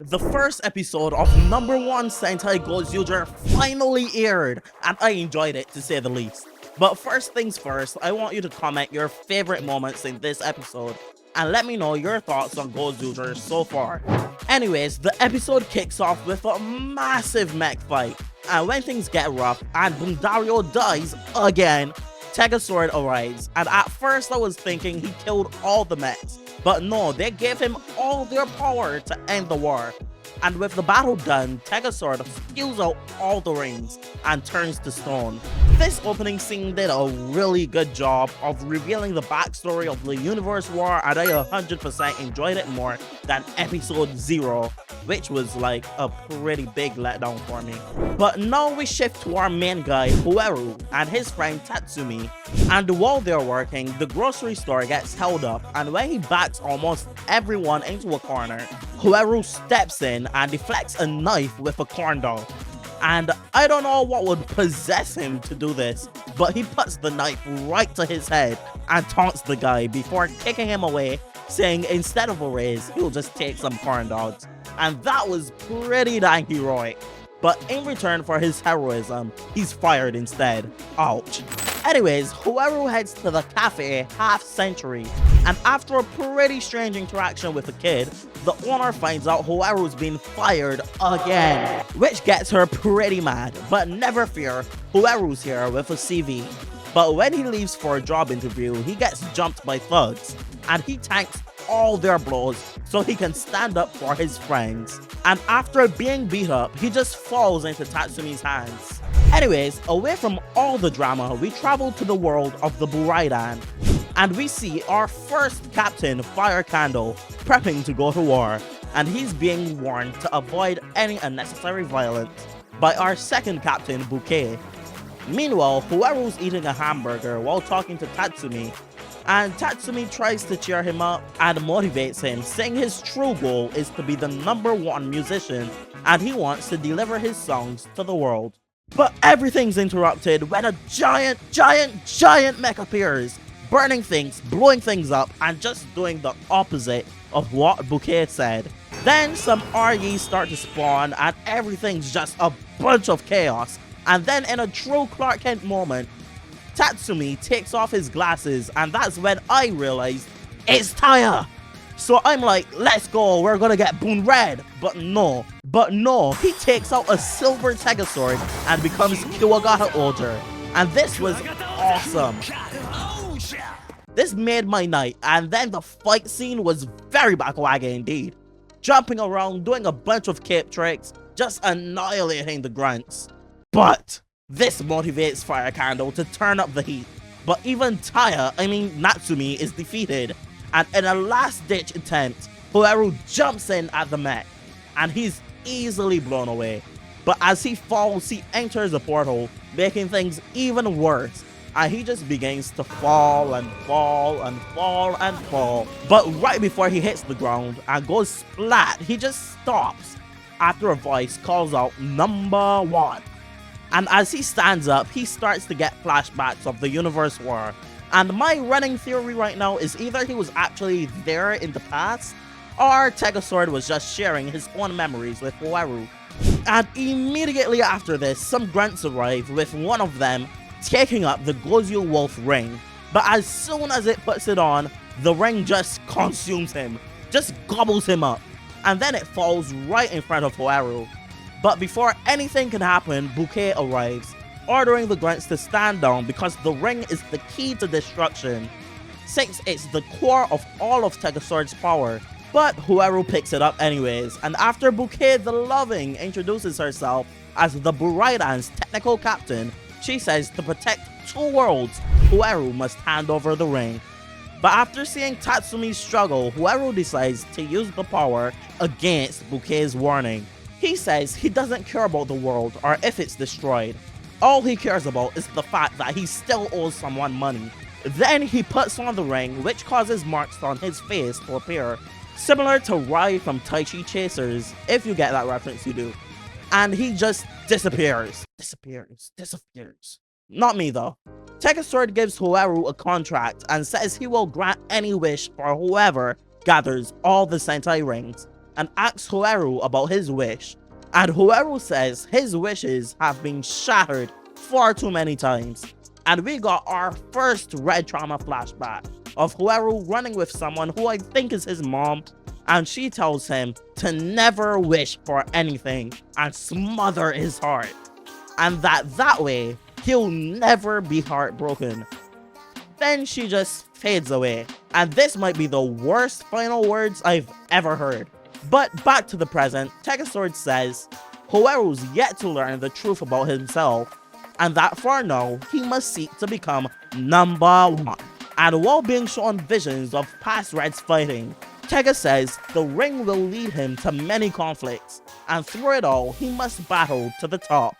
The first episode of #1 Sentai Gozyuger finally aired, and I enjoyed it to say the least. But first things first, I want you to comment your favorite moments in this episode, and let me know your thoughts on Gozyuger so far. Anyways, the episode kicks off with a massive mech fight, and when things get rough and Bundario dies again, Tega Sword arrives, and at first I was thinking he killed all the mechs, but no, they gave him all their power to end the war. And with the battle done, Tega Sword spews out all the rings and turns to stone. This opening scene did a really good job of revealing the backstory of the universe war, and I 100% enjoyed it more than episode 0, which was like a pretty big letdown for me. But now we shift to our main guy, Hoeru, and his friend Tatsumi. And while they're working, the grocery store gets held up, and when he backs almost everyone into a corner, Hoeru steps in and deflects a knife with a corn dog. And I don't know what would possess him to do this, but he puts the knife right to his head and taunts the guy before kicking him away, saying instead of a raise, he'll just take some corn dogs. And that was pretty dang heroic. But in return for his heroism, he's fired instead. Ouch. Anyways, Hoeru heads to the cafe Half Century, and after a pretty strange interaction with a kid, the owner finds out Hoeru's been fired again, which gets her pretty mad. But never fear, Hoeru's here with a CV. But when he leaves for a job interview, he gets jumped by thugs, and he tanks all their blows so he can stand up for his friends. And after being beat up, he just falls into Tatsumi's hands. Anyways, away from all the drama, we travel to the world of the Buraidan, and we see our first captain, Fire Candle, prepping to go to war, and he's being warned to avoid any unnecessary violence by our second captain, Bouquet. Meanwhile, Hoeru's eating a hamburger while talking to Tatsumi, and Tatsumi tries to cheer him up and motivates him, saying his true goal is to be the #1 musician and he wants to deliver his songs to the world. But everything's interrupted when a giant mech appears, burning things, blowing things up, and just doing the opposite of what Bouquet said. Then some REs start to spawn and everything's just a bunch of chaos. And then in a true Clark Kent moment, Tatsumi takes off his glasses, and that's when I realized it's Taya. So I'm like, let's go, we're gonna get Bun Red. But no, he takes out a silver Tega Sword and becomes Kuwagata Ohger. And this was awesome. This made my night, and then the fight scene was very Bakuage indeed. Jumping around, doing a bunch of cape tricks, just annihilating the grunts. But this motivates Fire Candle to turn up the heat. But even Natsumi is defeated. And in a last-ditch attempt, Hoeru jumps in at the mech, and he's easily blown away. But as he falls, he enters a portal, making things even worse. And he just begins to fall and fall and fall and fall. But right before he hits the ground and goes splat, he just stops after a voice calls out #1. And as he stands up, he starts to get flashbacks of the universe war. And my running theory right now is either he was actually there in the past, or Tega Sword was just sharing his own memories with Hoeru. And immediately after this, some grunts arrive, with one of them taking up the Gozyu Wolf ring. But as soon as it puts it on, the ring just consumes him, just gobbles him up. And then it falls right in front of Hoeru. But before anything can happen, Bouquet arrives, ordering the grunts to stand down because the ring is the key to destruction, since it's the core of all of Tega Sword's power. But Hoeru picks it up anyways, and after Bouquet the Loving introduces herself as the Buraidan's technical captain, she says to protect 2 worlds, Hoeru must hand over the ring. But after seeing Tatsumi struggle, Hoeru decides to use the power against Bouquet's warning. He says he doesn't care about the world or if it's destroyed. All he cares about is the fact that he still owes someone money. Then he puts on the ring, which causes marks on his face to appear, similar to Rai from Tai Chi Chasers, if you get that reference, you do. And he just disappears. Not me though. Tega Sword gives Hoeru a contract and says he will grant any wish for whoever gathers all the Sentai rings. and asks Hoaru about his wish. And Hoaru says his wishes have been shattered far too many times. And we got our first Red trauma flashback of Hoaru running with someone who I think is his mom, and she tells him to never wish for anything and smother his heart, and that way he'll never be heartbroken. Then she just fades away, and this might be the worst final words I've ever heard. But back to the present, Tega Sword says Hoaru's yet to learn the truth about himself, and that for now, he must seek to become #1. And while being shown visions of past Reds fighting, Tega says the ring will lead him to many conflicts, and through it all, he must battle to the top.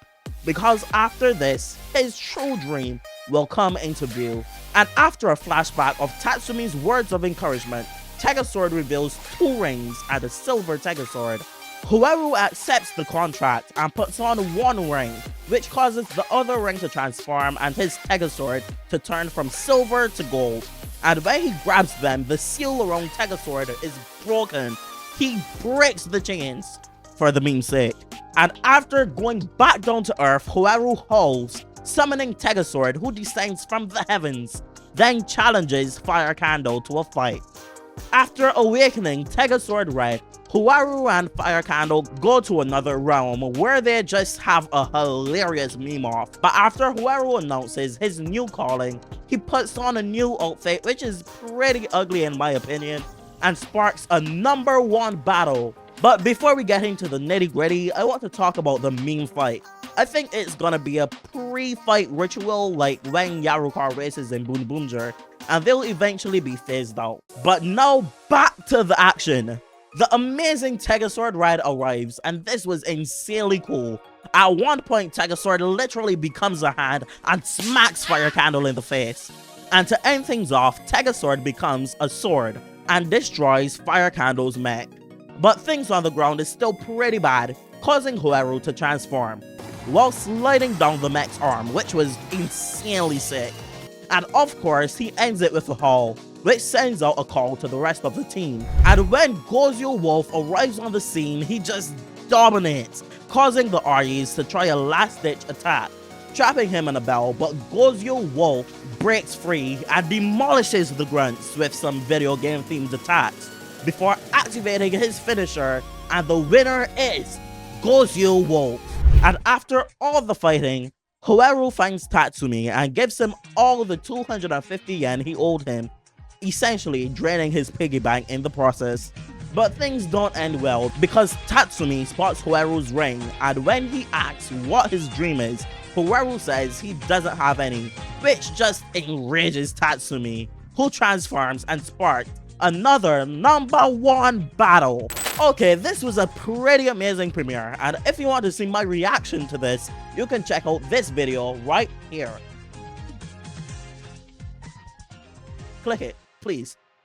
Because after this, his true dream will come into view. And after a flashback of Tatsumi's words of encouragement, Tega Sword reveals 2 rings and a silver Tega Sword. Hoaru accepts the contract and puts on 1 ring, which causes the other ring to transform and his Tega Sword to turn from silver to gold. And when he grabs them, the seal around Tega Sword is broken. He breaks the chains, for the meme's sake. And after going back down to earth, Hoaru howls, summoning Tega Sword, who descends from the heavens, then challenges Fire Candle to a fight. After awakening Tega Sword Red, Hoaru and Fire Candle go to another realm where they just have a hilarious meme off. But after Hoaru announces his new calling, he puts on a new outfit which is pretty ugly in my opinion, and sparks a #1 battle. But before we get into the nitty gritty, I want to talk about the meme fight. I think it's gonna be a pre-fight ritual like when Yaruka races in Boonboomger, and they'll eventually be phased out. But now back to the action. The amazing Tega Sword Red arrives, and this was insanely cool. At one point, Tega Sword literally becomes a hand and smacks Fire Candle in the face. And to end things off, Tega Sword becomes a sword and destroys Fire Candle's mech. But things on the ground is still pretty bad, causing Hoaru to transform, while sliding down the mech's arm, which was insanely sick. And of course, he ends it with a haul, which sends out a call to the rest of the team. And when Gozyu Wolf arrives on the scene, he just dominates, causing the Aryus to try a last-ditch attack, trapping him in a bell, but Gozyu Wolf breaks free and demolishes the grunts with some video game themed attacks, before activating his finisher, and the winner is Gozyu Wolf. And after all the fighting, Hoaru finds Tatsumi and gives him all the 250 yen he owed him, essentially draining his piggy bank in the process. But things don't end well because Tatsumi spots Hoaru's ring, and when he asks what his dream is, Hoaru says he doesn't have any, which just enrages Tatsumi, who transforms and sparks another #1 battle. Okay, this was a pretty amazing premiere, and if you want to see my reaction to this, you can check out this video right here. Click it, please.